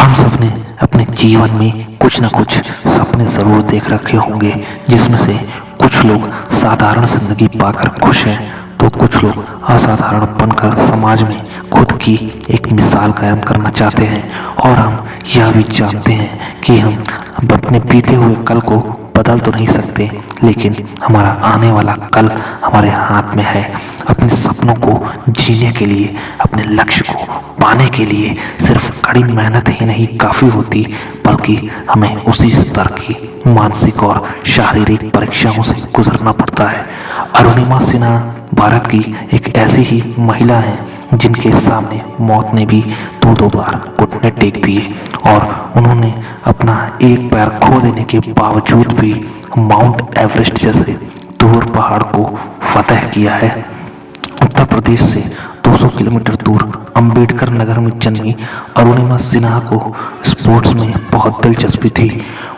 हम सब ने अपने जीवन में कुछ न कुछ सपने ज़रूर देख रखे होंगे, जिसमें से कुछ लोग साधारण जिंदगी पाकर खुश हैं तो कुछ लोग असाधारण बनकर समाज में खुद की एक मिसाल कायम करना चाहते हैं। और हम यह भी जानते हैं कि हम अब अपने बीते हुए कल को बदल तो नहीं सकते, लेकिन हमारा आने वाला कल हमारे हाथ में है। अपने सपनों को जीने के लिए, अपने लक्ष्य को पाने के लिए सिर्फ कड़ी मेहनत ही नहीं काफ़ी होती, बल्कि हमें उसी स्तर की मानसिक और शारीरिक परीक्षाओं से गुजरना पड़ता है। अरुणिमा सिन्हा भारत की एक ऐसी ही महिला है जिनके सामने मौत ने भी दो बार घुटने टेक दिए और उन्होंने अपना एक पैर खो देने के बावजूद भी माउंट एवरेस्ट जैसे दूर पहाड़ को फतह किया है। उत्तर प्रदेश से 200 किलोमीटर दूर अंबेडकर नगर में जन्मी अरुणिमा सिन्हा को स्पोर्ट्स में बहुत दिलचस्पी थी।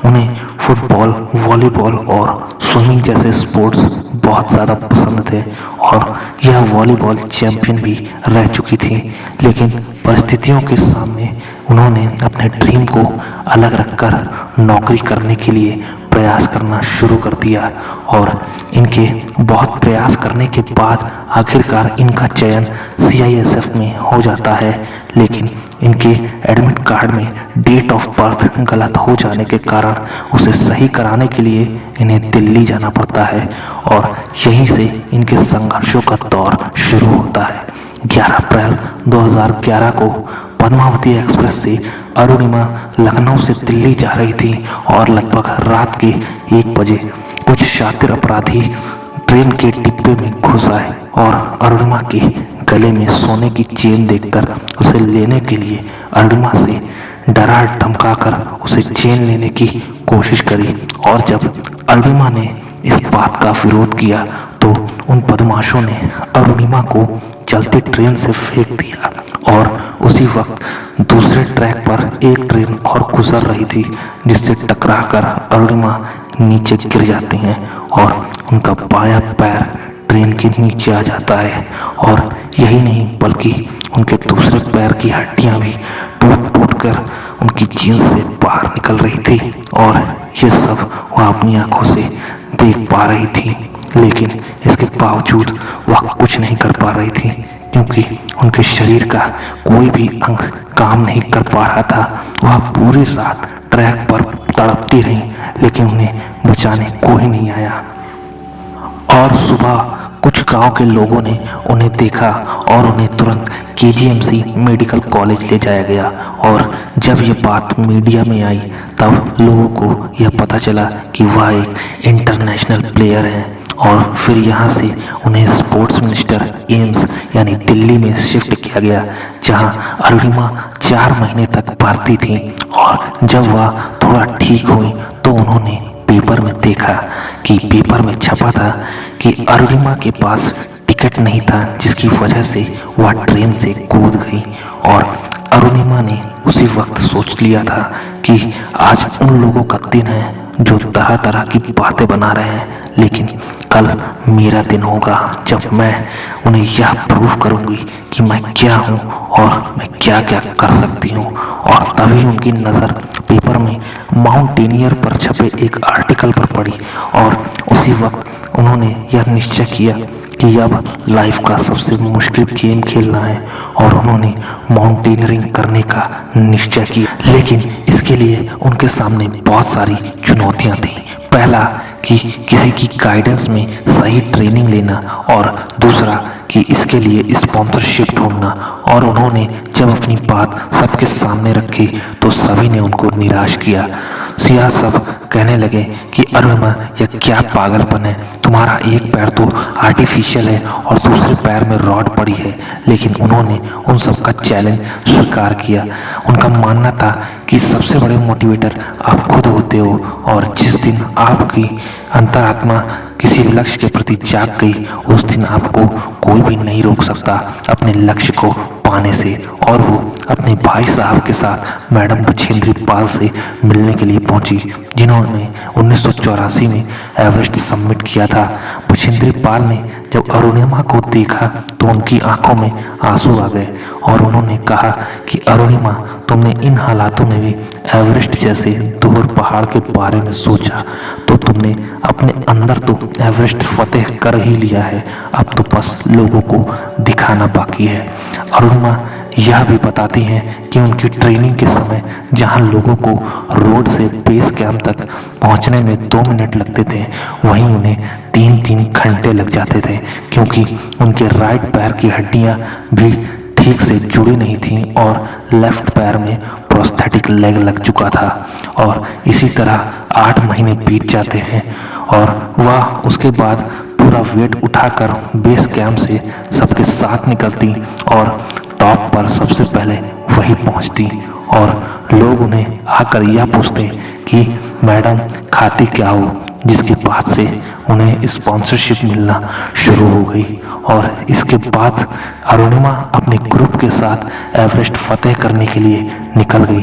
उन्हें फुटबॉल, वॉलीबॉल और स्विमिंग जैसे स्पोर्ट्स बहुत ज़्यादा पसंद थे और यह वॉलीबॉल चैंपियन भी रह चुकी थी। लेकिन परिस्थितियों के सामने उन्होंने अपने ड्रीम को अलग रखकर नौकरी करने के लिए प्रयास करना शुरू कर दिया और इनके बहुत प्रयास करने के बाद आखिरकार इनका चयन CISF में हो जाता है। लेकिन इनके एडमिट कार्ड में डेट ऑफ बर्थ गलत हो जाने के कारण उसे सही कराने के लिए इन्हें दिल्ली जाना पड़ता है और यहीं से इनके संघर्षों का दौर शुरू होता है। 11 अप्रैल 2011 को पद्मावती एक्सप्रेस से अरुणिमा लखनऊ से दिल्ली जा रही थी और लगभग रात के 1 बजे कुछ शातिर अपराधी ट्रेन के डिब्बे में घुस आए और अरुणिमा के गले में सोने की चेन देखकर उसे लेने के लिए अरुणिमा से डरा धमकाकर उसे चेन लेने की कोशिश करी। और जब अरुणिमा ने इस बात का विरोध किया तो उन बदमाशों ने अरुणिमा को चलती ट्रेन से फेंक दिया और उसी वक्त दूसरे ट्रैक पर एक ट्रेन और गुजर रही थी, जिससे टकराकर अरुणिमा नीचे गिर जाती हैं और उनका बायां पैर ट्रेन के नीचे आ जाता है। और यही नहीं बल्कि उनके दूसरे पैर की हड्डियां भी टूट कर उनकी जीन्स से बाहर निकल रही थी और ये सब वह अपनी आंखों से देख पा रही थी। लेकिन इसके बावजूद वह कुछ नहीं कर पा रही थी, क्योंकि उनके शरीर का कोई भी अंग काम नहीं कर पा रहा था। वह पूरी रात ट्रैक पर तड़पती रही, लेकिन उन्हें बचाने कोई नहीं आया। और सुबह कुछ गांव के लोगों ने उन्हें देखा और उन्हें तुरंत KGMC मेडिकल कॉलेज ले जाया गया। और जब ये बात मीडिया में आई तब लोगों को यह पता चला कि वह एक इंटरनेशनल प्लेयर हैं और फिर यहाँ से उन्हें स्पोर्ट्स मिनिस्टर एम्स यानी दिल्ली में शिफ्ट किया गया, जहाँ अरुणिमा 4 महीने तक भर्ती थी। और जब वह थोड़ा ठीक हुई तो उन्होंने पेपर में देखा कि पेपर में छपा था कि अरुणिमा के पास टिकट नहीं था, जिसकी वजह से वह ट्रेन से कूद गई। और अरुणिमा ने उसी वक्त सोच लिया था कि आज उन लोगों का दिन है जो तरह तरह की बातें बना रहे हैं, लेकिन कल मेरा दिन होगा जब मैं उन्हें यह प्रूव करूंगी कि मैं क्या हूँ और मैं क्या क्या कर सकती हूँ। और तभी उनकी नज़र पेपर में माउंटेनियर पर छपे एक आर्टिकल पर पड़ी और उसी वक्त उन्होंने यह निश्चय किया कि अब लाइफ का सबसे मुश्किल गेम खेलना है और उन्होंने माउंटेनियरिंग करने का निश्चय किया। लेकिन इसके लिए उनके सामने बहुत सारी चुनौतियां थीं। पहला कि किसी की गाइडेंस में सही ट्रेनिंग लेना और दूसरा कि इसके लिए स्पॉन्सरशिप ढूंढना। और उन्होंने जब अपनी बात सबके सामने रखी तो सभी ने उनको निराश किया। यह सब कहने लगे कि अरुणिमा यह क्या पागलपन है, तुम्हारा एक पैर तो आर्टिफिशियल है और दूसरे पैर में रॉड पड़ी है। लेकिन उन्होंने उन सब का चैलेंज स्वीकार किया। उनका मानना था कि सबसे बड़े मोटिवेटर आप खुद होते हो और जिस दिन आपकी अंतरात्मा किसी लक्ष्य के प्रति जाग गई उस दिन आपको कोई भी नहीं रोक सकता अपने लक्ष्य को पाने से। और वो अपने भाई साहब के साथ मैडम बछेंद्री पाल से मिलने के लिए पहुंची, जिन्होंने 1984 में एवरेस्ट सबमिट किया था। बछेंद्री पाल ने जब अरुणिमा को देखा तो उनकी आंखों में आंसू आ गए और उन्होंने कहा कि अरुणिमा, तुमने इन हालातों में भी एवरेस्ट जैसे दूर पहाड़ के बारे में सोचा तो तुमने अपने अंदर तो एवरेस्ट फतेह कर ही लिया है, अब तो बस लोगों को दिखाना बाकी है। अरुणिमा यह भी बताती हैं कि उनकी ट्रेनिंग के समय जहां लोगों को रोड से बेस कैंप तक पहुंचने में 2 मिनट लगते थे, वहीं उन्हें 3-3 घंटे लग जाते थे, क्योंकि उनके राइट पैर की हड्डियां भी ठीक से जुड़ी नहीं थीं और लेफ्ट पैर में प्रोस्थेटिक लेग लग चुका था। और इसी तरह 8 महीने बीत जाते हैं और वह उसके बाद पूरा वेट उठाकर बेस कैंप से सबके साथ निकलती और टॉप पर सबसे पहले वही पहुंचती और लोग उन्हें आकर यह पूछते कि मैडम खाती क्या हो, जिसके बाद से उन्हें स्पॉन्सरशिप मिलना शुरू हो गई। और इसके बाद अरुणिमा अपने ग्रुप के साथ एवरेस्ट फतेह करने के लिए निकल गई।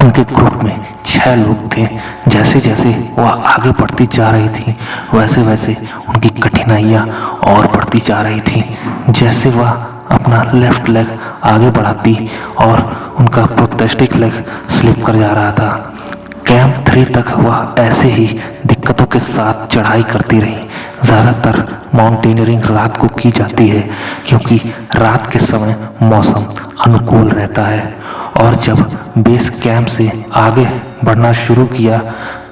उनके ग्रुप में 6 लोग थे। जैसे जैसे वह आगे बढ़ती जा रही थी वैसे वैसे उनकी कठिनाइयाँ और बढ़ती जा रही थी। जैसे वह अपना लेफ्ट लेग आगे बढ़ाती और उनका प्रोस्थेटिक लेग स्लिप कर जा रहा था। कैंप 3 तक वह ऐसे ही दिक्कतों के साथ चढ़ाई करती रही। ज़्यादातर माउंटेनियरिंग रात को की जाती है क्योंकि रात के समय मौसम अनुकूल रहता है। और जब बेस कैंप से आगे बढ़ना शुरू किया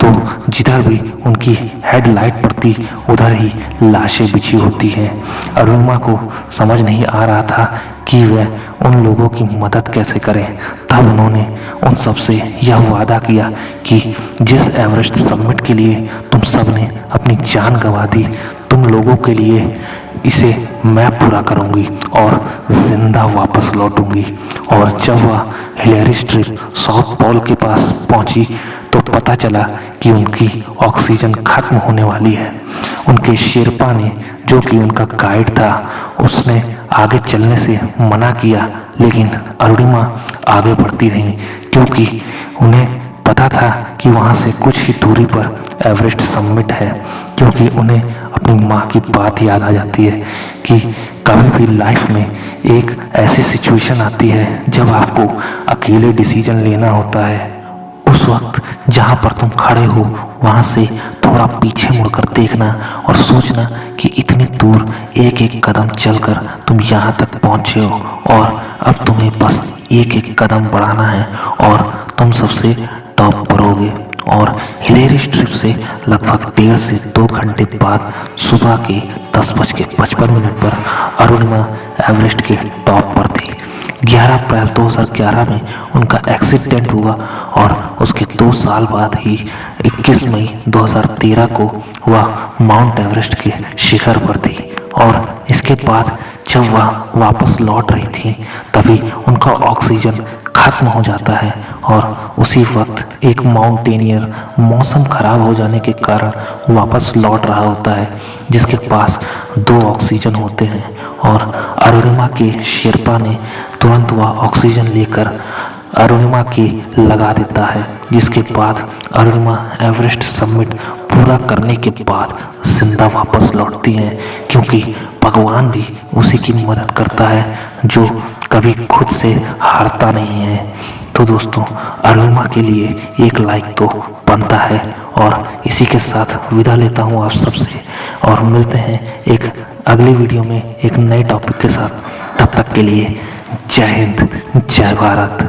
तो जिधर भी उनकी हेडलाइट पड़ती उधर ही लाशें बिछी होती हैं। अरुणिमा को समझ नहीं आ रहा था कि वह उन लोगों की मदद कैसे करें। तब उन्होंने उन सबसे यह वादा किया कि जिस एवरेस्ट सबमिट के लिए तुम सब ने अपनी जान गंवा दी, तुम लोगों के लिए इसे मैं पूरा करूंगी और जिंदा वापस लौटूंगी। और जब वह हिलेरी स्ट्रिप साउथ पोल के पास पहुंची तो पता चला कि उनकी ऑक्सीजन खत्म होने वाली है। उनके शेरपा ने, जो कि उनका गाइड था, उसने आगे चलने से मना किया, लेकिन अरुणिमा आगे बढ़ती रही क्योंकि उन्हें पता था कि वहाँ से कुछ ही दूरी पर एवरेस्ट सबमिट है। क्योंकि उन्हें अपनी माँ की बात याद आ जाती है कि कभी भी लाइफ में एक ऐसी सिचुएशन आती है जब आपको अकेले डिसीजन लेना होता है। उस वक्त जहाँ पर तुम खड़े हो वहाँ से थोड़ा पीछे मुड़कर देखना और सोचना कि इतनी दूर एक एक कदम चलकर तुम यहाँ तक पहुँचे हो और अब तुम्हें बस एक एक कदम बढ़ाना है और तुम सबसे टॉप पर होगे। और हिलेरी स्ट्रिप से लगभग 1.5 से 2 घंटे बाद सुबह के 10:55 पर अरुणिमा एवरेस्ट के टॉप पर थी। 11 अप्रैल 2011 में उनका एक्सीडेंट हुआ और उसके 2 साल बाद ही 21 मई 2013 को वह माउंट एवरेस्ट के शिखर पर थी। और इसके बाद जब वह वापस लौट रही थी तभी उनका ऑक्सीजन खत्म हो जाता है और उसी वक्त एक माउंटेनियर मौसम खराब हो जाने के कारण वापस लौट रहा होता है, जिसके पास 2 ऑक्सीजन होते हैं। और अरुणिमा के शेरपा ने तुरंत वह ऑक्सीजन लेकर अरुणिमा के लगा देता है, जिसके बाद अरुणिमा एवरेस्ट सबमिट पूरा करने के बाद जिंदा वापस लौटती हैं, क्योंकि भगवान भी उसी की मदद करता है जो कभी खुद से हारता नहीं है। तो दोस्तों, अरुणिमा के लिए एक लाइक तो बनता है। और इसी के साथ विदा लेता हूँ आप सबसे और मिलते हैं एक अगली वीडियो में एक नए टॉपिक के साथ। तब तक के लिए जय हिंद, जय भारत।